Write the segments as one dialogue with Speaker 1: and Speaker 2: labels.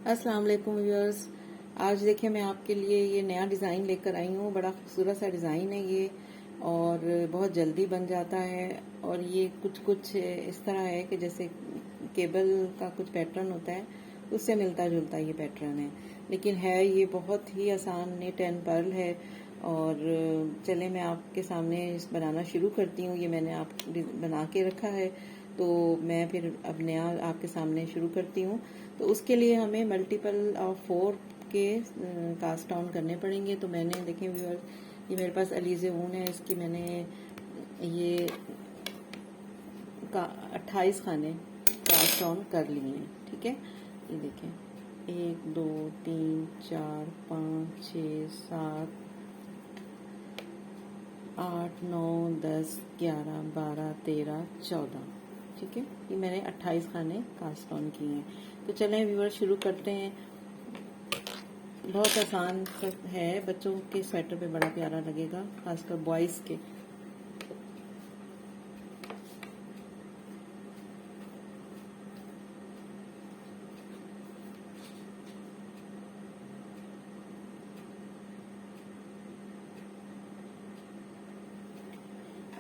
Speaker 1: अस्सलाम वालेकुम व्यूअर्स। आज देखिए मैं आपके लिए ये नया डिज़ाइन लेकर आई हूँ। बड़ा खूबसूरत सा डिज़ाइन है ये और बहुत जल्दी बन जाता है। और ये कुछ इस तरह है कि जैसे केबल का कुछ पैटर्न होता है उससे मिलता जुलता ये पैटर्न है, लेकिन है ये बहुत ही आसान निट एंड पर्ल है। और चले मैं आपके सामने बनाना शुरू करती हूँ। ये मैंने आप बना के रखा है, तो मैं फिर अब नया आपके सामने शुरू करती हूँ। तो उसके लिए हमें मल्टीपल ऑफ 4 के कास्ट ऑन करने पड़ेंगे। तो मैंने देखें व्यूअर, ये मेरे पास अलीज़े ऊन है, इसकी मैंने ये 28 खाने कास्ट ऑन कर लिए हैं। ठीक है, ये देखें 1 2 3 4 5 6 7 8 9 10 11 12 13 14। ठीक है, ये मैंने 28 खाने कास्ट ऑन किए हैं। तो चलें व्यूअर शुरू करते हैं। बहुत आसान है, बच्चों के स्वेटर पे बड़ा प्यारा लगेगा, खासकर बॉयज़ के।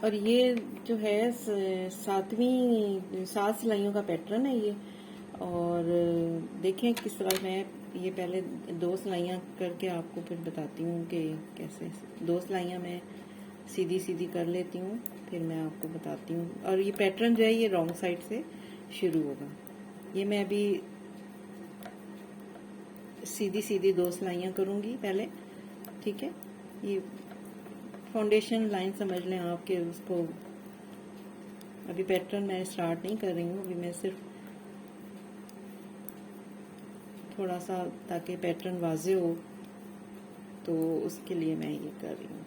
Speaker 1: और ये जो है 7 सिलाइयों का पैटर्न है ये। और देखें किस तरह मैं ये पहले 2 सिलाइयाँ करके आपको फिर बताती हूँ कि कैसे 2 सिलाइयाँ मैं सीधी सीधी कर लेती हूँ, फिर मैं आपको बताती हूँ। और ये पैटर्न जो है ये रॉन्ग साइड से शुरू होगा। ये मैं अभी सीधी सीधी 2 सिलाइयाँ करूँगी पहले। ठीक है, ये फाउंडेशन लाइन समझ लें आप कि उसको अभी पैटर्न मैं स्टार्ट नहीं कर रही हूँ। अभी मैं सिर्फ थोड़ा सा ताकि पैटर्न वाजे हो, तो उसके लिए मैं ये कर रही हूँ।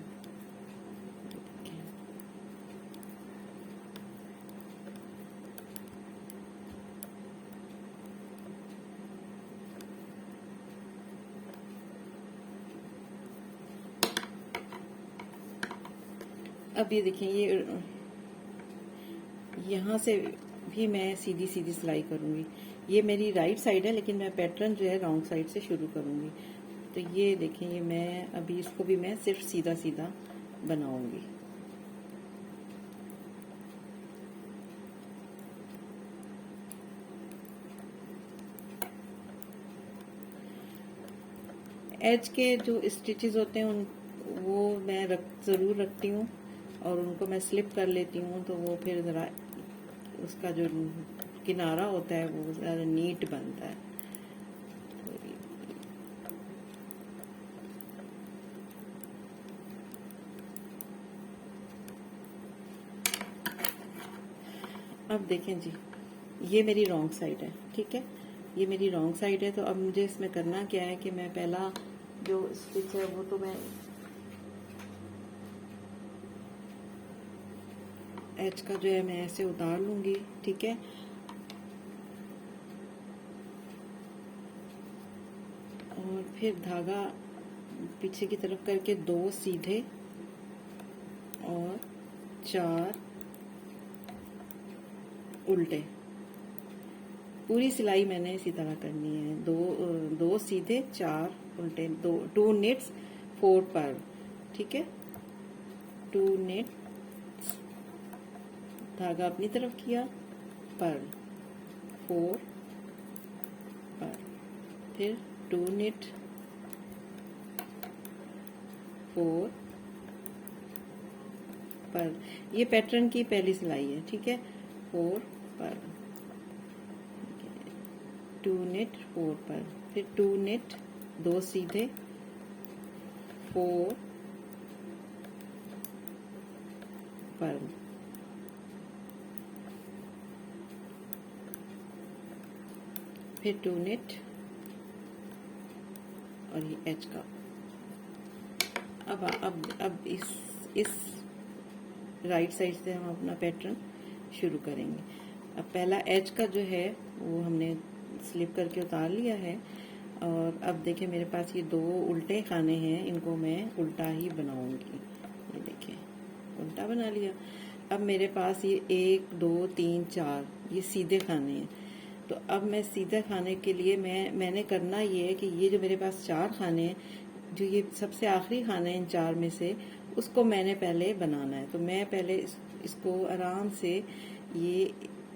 Speaker 1: अब ये देखें, ये यहाँ से भी मैं सीधी सीधी सिलाई करूँगी। ये मेरी राइट साइड है, लेकिन मैं पैटर्न जो है रॉन्ग साइड से शुरू करूँगी। तो ये देखें, ये मैं अभी इसको भी मैं सिर्फ सीधा सीधा बनाऊँगी। एज के जो स्टिचेस होते हैं उन वो मैं ज़रूर रखती हूँ, और उनको मैं स्लिप कर लेती हूँ, तो वो फिर ज़रा उसका जो किनारा होता है वो ज़्यादा नीट बनता है। अब देखें जी, ये मेरी रॉन्ग साइड है। ठीक है, ये मेरी रॉन्ग साइड है। तो अब मुझे इसमें करना क्या है कि मैं पहला जो स्टिच है वो तो मैं एज का जो है मैं ऐसे उतार लूंगी। ठीक है, और फिर धागा पीछे की तरफ करके 2 सीधे और 4 उल्टे। पूरी सिलाई मैंने इसी तरह करनी है। 2 सीधे 4 उल्टे, 2 निट्स 4 पर्ल। ठीक है, 2 निट, धागा अपनी तरफ किया, पर्ल 4 पर्ल, फिर 2 निट 4 पर्ल। ये पैटर्न की पहली सिलाई है। ठीक है, 4 पर्ल, 2 निट 4 पर्ल, फिर 2 निट 2 सीधे 4 पर्ल, फिर 2 निट और ये एच का। अब इस राइट साइड से हम अपना पैटर्न शुरू करेंगे। अब पहला एच का जो है वो हमने स्लिप करके उतार लिया है। और अब देखें मेरे पास ये 2 उल्टे खाने हैं, इनको मैं उल्टा ही बनाऊंगी। ये देखें, उल्टा बना लिया। अब मेरे पास ये 1 2 3 4 ये सीधे खाने हैं। तो अब मैं सीधे खाने के लिए मैंने करना ये है कि ये जो मेरे पास 4 खाने हैं, जो ये सबसे आखिरी खाने हैं इन 4 में से, उसको मैंने पहले बनाना है। तो मैं पहले इसको आराम से ये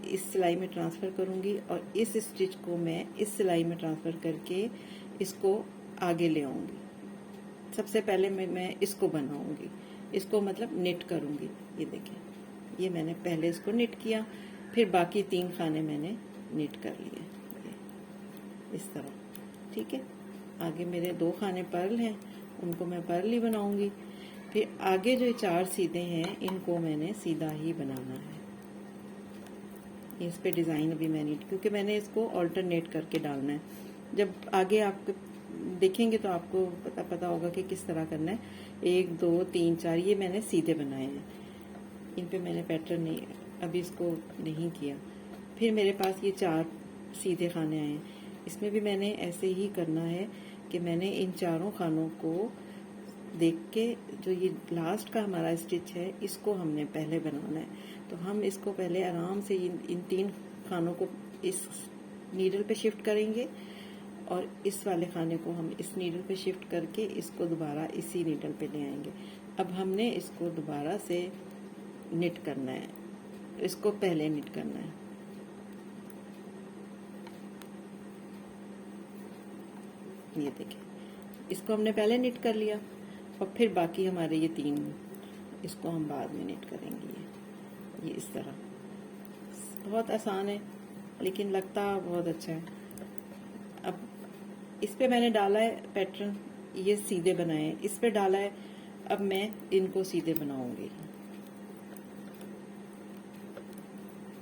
Speaker 1: इस सिलाई में ट्रांसफ़र करूँगी और इस स्टिच को मैं इस सिलाई में ट्रांसफ़र करके इसको आगे ले आऊँगी। सबसे पहले मैं इसको बनाऊँगी, इसको मतलब निट करूँगी। ये देखें, ये मैंने पहले इसको निट किया, फिर बाकी 3 खाने मैंने निट कर लिए इस तरह, ठीक है। आगे मेरे 2 खाने पर्ल हैं, उनको मैं पर्ल ही बनाऊँगी। फिर आगे जो 4 सीधे हैं, इनको मैंने सीधा ही बनाना है। इस पे डिज़ाइन अभी मैंने, क्योंकि मैंने इसको ऑल्टरनेट करके डालना है। जब आगे आप देखेंगे तो आपको पता होगा कि किस तरह करना है। 1 2 3 4 ये मैंने सीधे बनाए हैं, इन पे मैंने पैटर्न नहीं अभी इसको नहीं किया। फिर मेरे पास ये 4 सीधे खाने आए हैं, इसमें भी मैंने ऐसे ही करना है कि मैंने इन चारों खानों को देख के, जो ये लास्ट का हमारा स्टिच है, इसको हमने पहले बनाना है। तो हम इसको पहले आराम से इन 3 खानों को इस नीडल पे शिफ्ट करेंगे और इस वाले खाने को हम इस नीडल पे शिफ्ट करके इसको दोबारा इसी नीडल पे ले आएंगे। अब हमने इसको दोबारा से निट करना है, इसको पहले निट करना है। ये देखिए, इसको हमने पहले निट कर लिया और फिर बाकी हमारे ये 3 इसको हम बाद में निट करेंगे। ये इस तरह बहुत आसान है, लेकिन लगता बहुत अच्छा है। अब इस पे मैंने डाला है पैटर्न, ये सीधे बनाए हैं, इस पे डाला है। अब मैं इनको सीधे बनाऊंगी,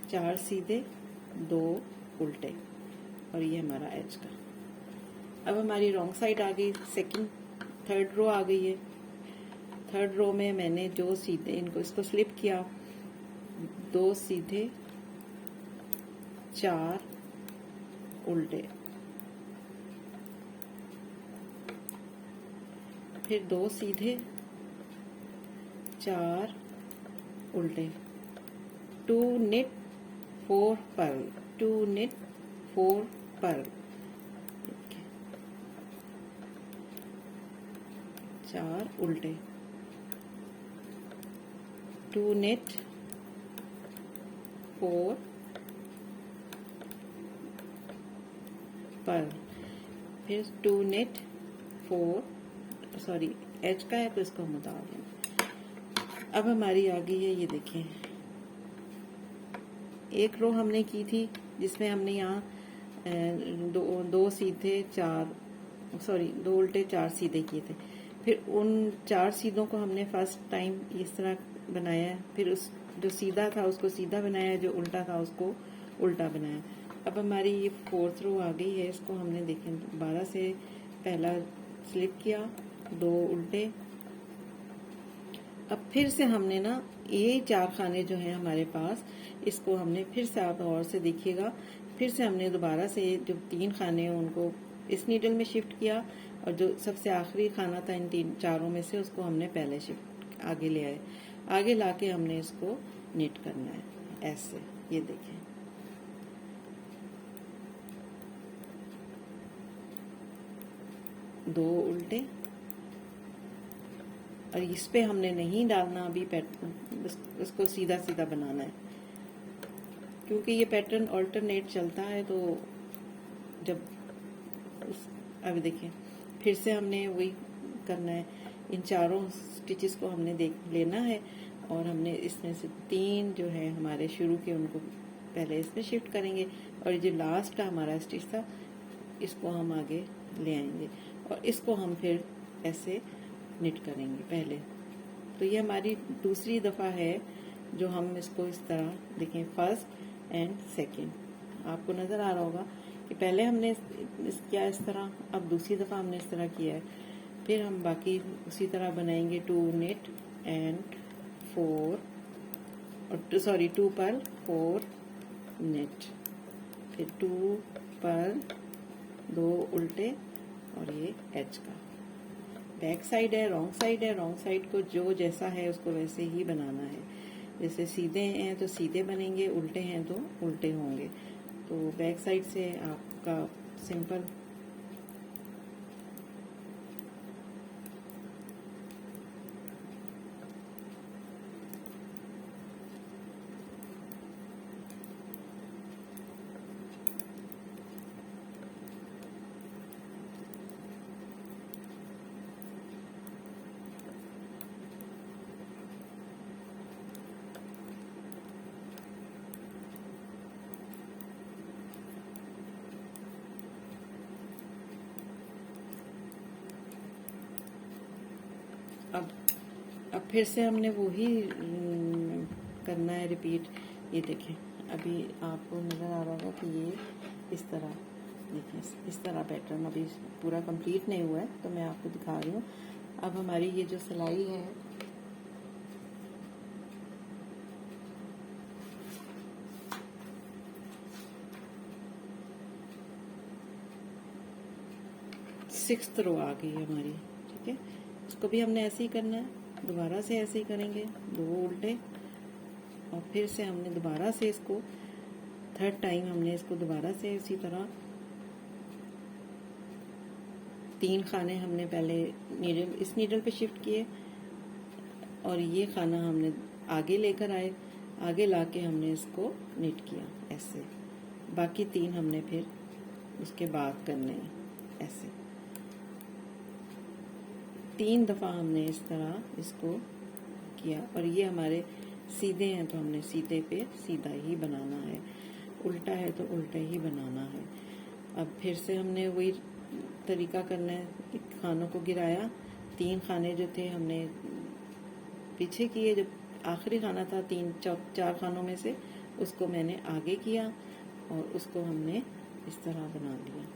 Speaker 1: 4 सीधे 2 उल्टे, और ये हमारा एज का। अब हमारी रॉन्ग साइड आ गई, थर्ड रो आ गई है। थर्ड रो में मैंने जो सीधे इनको इसको स्लिप किया, 2 सीधे 4 उल्टे, फिर 2 सीधे 4 उल्टे, 2 निट 4 पर्ल, 2 निट 4 पर्ल, 4 उल्टे, 2 निट 4 पर्ल, फिर 2 निट 4, सॉरी एच का है तो इसको हम उतार दें। अब हमारी आ गई है, ये देखें, एक रो हमने की थी जिसमें हमने यहाँ 2 सीधे 4, सॉरी 2 उल्टे 4 सीधे किए थे। फिर उन 4 सीधों को हमने फर्स्ट टाइम इस तरह बनाया, फिर उस जो सीधा था उसको सीधा बनाया, जो उल्टा था उसको उल्टा बनाया। अब हमारी ये 4th रो आ गई है, इसको हमने देखें 12 से पहला स्लिप किया, 2 उल्टे। अब फिर से हमने ना ये 4 खाने जो हैं हमारे पास, इसको हमने फिर से, आप और से देखिएगा, फिर से हमने दोबारा से जो 3 खाने हैं उनको इस नीडल में शिफ्ट किया, और जो सबसे आखिरी खाना था इन 4 में से, उसको हमने पहले शिफ्ट आगे ले आए। आगे लाके हमने इसको निट करना है ऐसे। ये देखें, दो उल्टे, और इस पे हमने नहीं डालना अभी पैटर्न, इसको सीधा सीधा बनाना है, क्योंकि ये पैटर्न ऑल्टरनेट चलता है। तो जब अभी देखिए, फिर से हमने वही करना है, इन 4 स्टिचेस को हमने लेना है, और हमने इसमें से 3 जो है हमारे शुरू के, उनको पहले इसमें शिफ्ट करेंगे, और जो लास्ट का हमारा स्टिच था इसको हम आगे ले आएंगे, और इसको हम फिर ऐसे निट करेंगे पहले। तो ये हमारी दूसरी दफ़ा है जो हम इसको इस तरह देखें, फर्स्ट एंड सेकंड, आपको नज़र आ रहा होगा कि पहले हमने किया इस तरह, अब दूसरी दफ़ा हमने इस तरह किया है। फिर हम बाकी उसी तरह बनाएंगे, 2 निट एंड 4, और सॉरी 2 पर्ल 4 निट, फिर 2 पर्ल 2 उल्टे, और ये एच का। बैक साइड है, रॉन्ग साइड है, रॉन्ग साइड को जो जैसा है उसको वैसे ही बनाना है। जैसे सीधे हैं तो सीधे बनेंगे, उल्टे हैं तो उल्टे होंगे। तो बैक साइड से आपका सिंपल अब फिर से हमने वो ही करना है रिपीट। ये देखें, अभी आपको नज़र आ रहा होगा कि ये इस तरह, देखें इस तरह पैटर्न अभी पूरा कंप्लीट नहीं हुआ है, तो मैं आपको दिखा रही हूँ। अब हमारी ये जो सिलाई है सिक्स्थ रो आ गई है हमारी, ठीक है। इसको भी हमने ऐसे ही करना है, दोबारा से ऐसे ही करेंगे, 2 उल्टे, और फिर से हमने दोबारा से इसको थर्ड टाइम हमने इसको दोबारा से इसी तरह 3 खाने हमने पहले नीडल, इस नीडल पे शिफ्ट किए, और ये खाना हमने आगे लेकर आए, आगे लाके हमने इसको निट किया ऐसे। बाकी 3 हमने फिर उसके बाद करने हैं ऐसे। 3 दफ़ा हमने इस तरह इसको किया, और ये हमारे सीधे हैं तो हमने सीधे पे सीधा ही बनाना है, उल्टा है तो उल्टा ही बनाना है। अब फिर से हमने वही तरीका करना है। खानों को गिराया, 3 खाने जो थे हमने पीछे किए, जो आखिरी खाना था 4 खानों में से, उसको मैंने आगे किया और उसको हमने इस तरह बना लिया।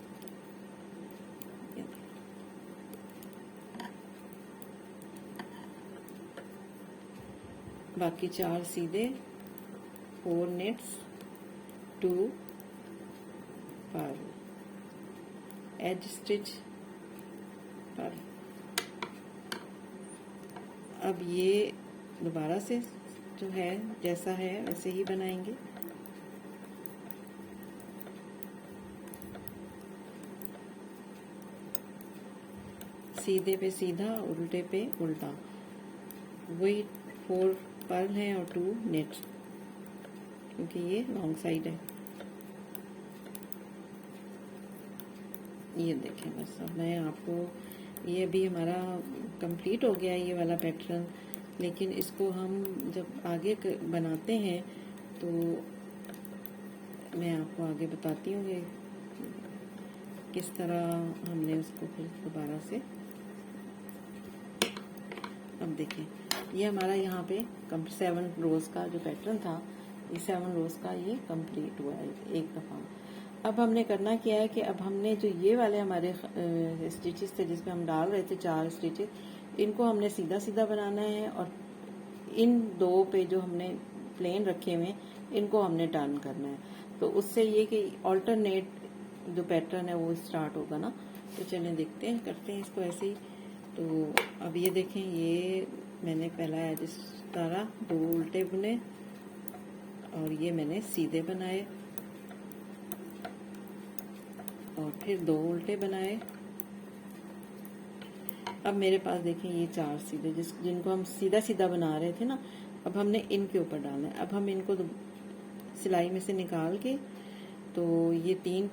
Speaker 1: बाकी 4 सीधे, 4 knits, 2 purl, as stitch purl. अब ये दोबारा से जो है जैसा है वैसे ही बनाएंगे। सीधे पे सीधा, उल्टे पे उल्टा, वही 4 पर्ल हैं और 2 नेट, क्योंकि ये लॉन्ग साइड है। ये देखें, बस अब मैं आपको, ये अभी हमारा कंप्लीट हो गया ये वाला पैटर्न, लेकिन इसको हम जब आगे बनाते हैं तो मैं आपको आगे बताती हूँ कि किस तरह हमने उसको फिर दोबारा से। अब देखें, ये हमारा यहाँ पे 7 रोज़ का जो पैटर्न था, ये 7 रोज़ का ये कंप्लीट हुआ है एक दफ़ा। अब हमने करना क्या है कि अब हमने जो ये वाले हमारे स्टिचेस थे जिसमें हम डाल रहे थे 4 स्टिचेस, इनको हमने सीधा सीधा बनाना है, और इन 2 पे जो हमने प्लेन रखे हुए इनको हमने टर्न करना है। तो उससे ये कि ऑल्टरनेट जो पैटर्न है वो स्टार्ट होगा ना। तो चलें देखते हैं, करते हैं इसको ऐसे ही। तो अब ये देखें, ये मैंने पहला इस तरह 2 उल्टे बुने और ये मैंने सीधे बनाए, और फिर 2 उल्टे बनाए। अब मेरे पास देखें ये 4 सीधे जिनको हम सीधा सीधा बना रहे थे ना, अब हमने इनके ऊपर डालना है। अब हम इनको सिलाई में से निकाल के, तो ये 3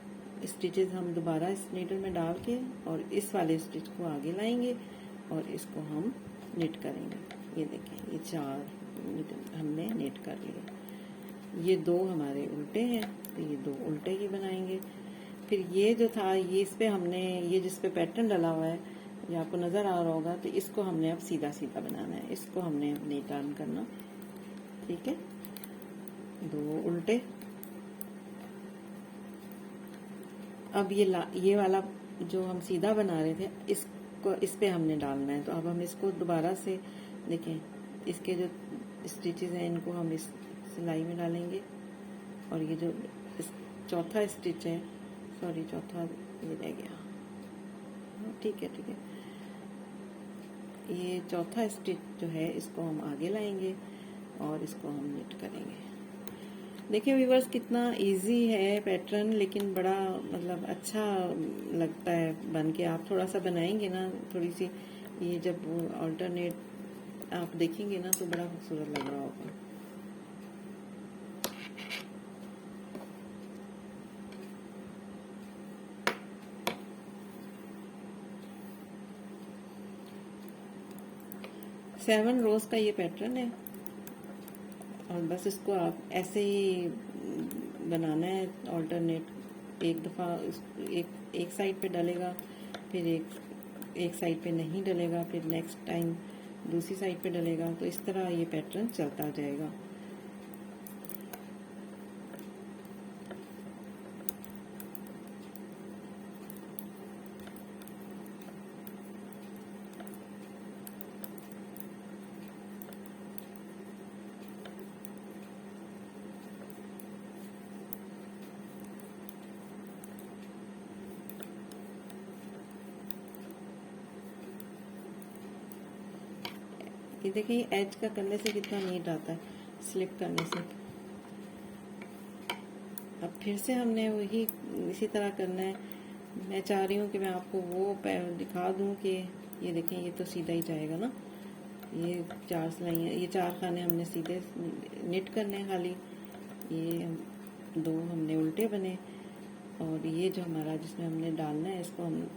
Speaker 1: स्टिचेस हम दोबारा इस नीडल में डाल के और इस वाले स्टिच को आगे लाएंगे और इसको हम निट करेंगे। ये देखें, ये 4 हमने निट कर लिए। ये 2 हमारे उल्टे हैं, तो ये 2 उल्टे ही बनाएंगे। फिर ये जो था, ये इस पे हमने, ये जिस पे पैटर्न डला हुआ है, ये आपको नज़र आ रहा होगा, तो इसको हमने अब सीधा सीधा बनाना है, इसको हमने नहीं टर्न करना, ठीक है। 2 उल्टे। अब ये वाला जो हम सीधा बना रहे थे, इसको इस पे हमने डालना है। तो अब हम इसको दोबारा से देखें, इसके जो स्टिचेस हैं इनको हम इस सिलाई में डालेंगे, और ये जो चौथा स्टिच है, सॉरी चौथा ये रह गया, ठीक है ठीक है, ये चौथा स्टिच जो है इसको हम आगे लाएंगे और इसको हम निट करेंगे। देखिए व्यूवर्स कितना इजी है पैटर्न, लेकिन बड़ा मतलब अच्छा लगता है बन के। आप थोड़ा सा बनाएंगे ना, थोड़ी सी ये जब ऑल्टरनेट आप देखेंगे ना तो बड़ा खूबसूरत लग रहा होगा। सेवन रोज का ये पैटर्न है और बस इसको आप ऐसे ही बनाना है ऑल्टरनेट। एक दफ़ा एक साइड पे डलेगा, फिर एक साइड पे नहीं डलेगा, फिर नेक्स्ट टाइम दूसरी साइड पे डलेगा, तो इस तरह ये पैटर्न चलता जाएगा। ये देखिए एज का करने से कितना नीट आता है, स्लिप करने से। अब फिर से हमने वही इसी तरह करना है। मैं चाह रही हूँ कि मैं आपको वो दिखा दूँ कि ये देखें, ये तो सीधा ही जाएगा ना। ये 4 सिलाइयाँ, ये 4 खाने हमने सीधे निट करने हैं खाली। ये 2 हमने उल्टे बने, और ये जो हमारा जिसमें हमने डालना है इसको हम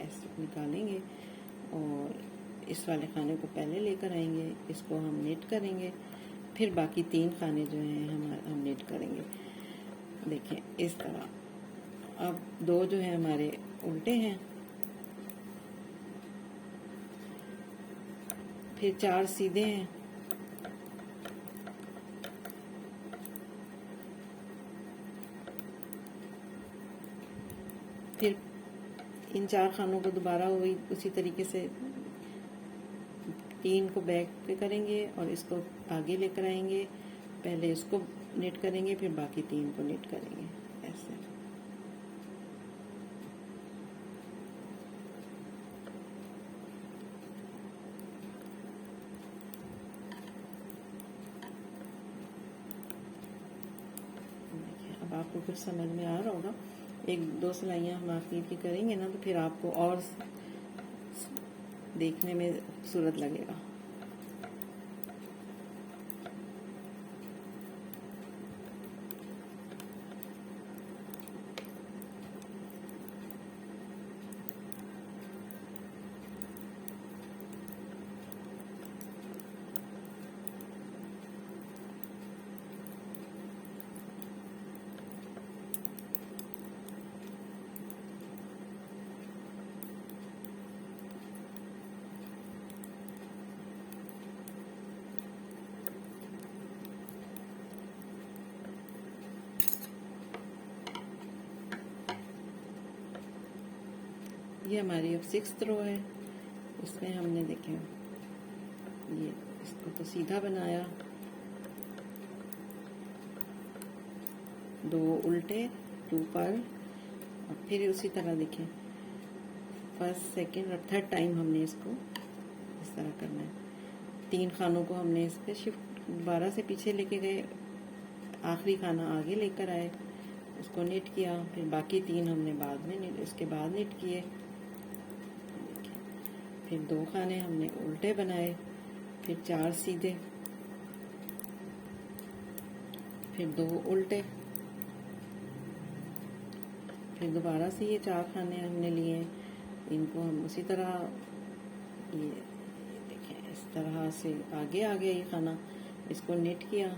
Speaker 1: ऐसे निकालेंगे और इस वाले खाने को पहले लेकर आएंगे, इसको हम निट करेंगे, फिर बाकी 3 खाने जो हैं हम निट करेंगे। देखें इस तरह। अब 2 जो है हमारे उल्टे हैं, फिर 4 सीधे हैं, फिर इन 4 खानों को दोबारा वही उसी तरीके से 3 को बैक पे करेंगे और इसको आगे लेकर आएंगे। पहले इसको निट करेंगे, फिर बाकी 3 को निट करेंगे ऐसे। अब आपको कुछ समझ में आ रहा होगा। 1-2 सिलाइयाँ हम आखिर की करेंगे ना, तो फिर आपको और देखने में खूबसूरत लगेगा। ये हमारी अब 6th रो है। इसमें हमने देखें ये इसको तो सीधा बनाया, 2 उल्टे, 2 पर, और फिर उसी तरह देखें फर्स्ट, सेकंड और थर्ड टाइम हमने इसको इस तरह करना है। 3 खानों को हमने इस पर शिफ्ट 12 से पीछे लेके गए, आखिरी खाना आगे लेकर आए, उसको निट किया, फिर बाकी 3 हमने बाद में इसके बाद निट किए। फिर 2 खाने हमने उल्टे बनाए, फिर 4 सीधे, फिर 2 उल्टे, फिर दोबारा से ये 4 खाने हमने लिए। इनको हम उसी तरह ये देखें इस तरह से आगे आ गया ये खाना, इसको निट किया,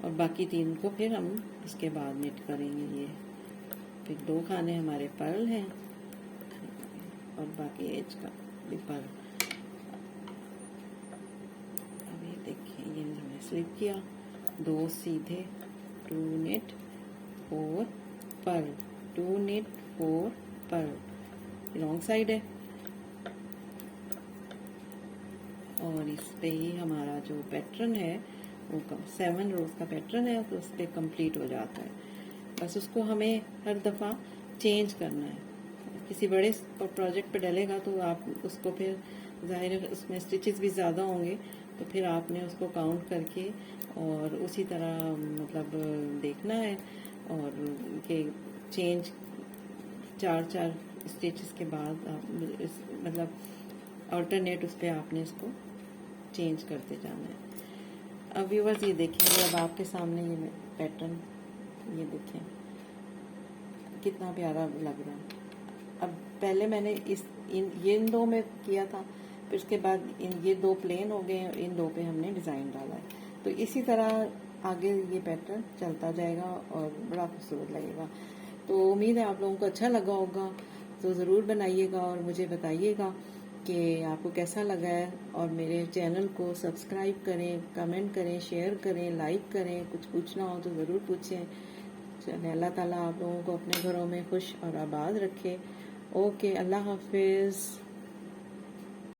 Speaker 1: और बाकी 3 को फिर हम इसके बाद निट करेंगे। ये फिर 2 खाने हमारे पर्ल हैं और बाकी एज का भी पर्ल। अब ये देखिए ये हमने स्लिप किया, 2 सीधे, 2 knit, 4 purl, 2 knit, 4 purl, wrong side है। और इस पे ही हमारा जो पैटर्न है वो 7 रोज का पैटर्न है, तो उस पर कंप्लीट हो जाता है। बस उसको हमें हर दफ़ा चेंज करना है। किसी बड़े प्रोजेक्ट पे डलेगा तो आप उसको फिर जाहिर है उसमें स्टिचेस भी ज़्यादा होंगे, तो फिर आपने उसको काउंट करके और उसी तरह मतलब देखना है, और कि चेंज 4 स्टिचेस के बाद आप मतलब अल्टरनेट उस पर आपने इसको चेंज करते जाना है। अब व्यूवर्स ये देखेंगे, अब आपके सामने ये पैटर्न, ये देखें कितना प्यारा लग रहा है। अब पहले मैंने इन दो में किया था, फिर उसके बाद ये दो प्लेन हो गए, इन दो पे हमने डिज़ाइन डाला है। तो इसी तरह आगे ये पैटर्न चलता जाएगा और बड़ा खूबसूरत लगेगा। तो उम्मीद है आप लोगों को अच्छा लगा होगा, तो ज़रूर बनाइएगा और मुझे बताइएगा कि आपको कैसा लगा है। और मेरे चैनल को सब्सक्राइब करें, कमेंट करें, शेयर करें, लाइक करें। कुछ पूछना हो तो ज़रूर पूछें। चलिए, अल्लाह ताला आप लोगों को अपने घरों में खुश और आबाद रखे। ओके, अल्लाह हाफिज़।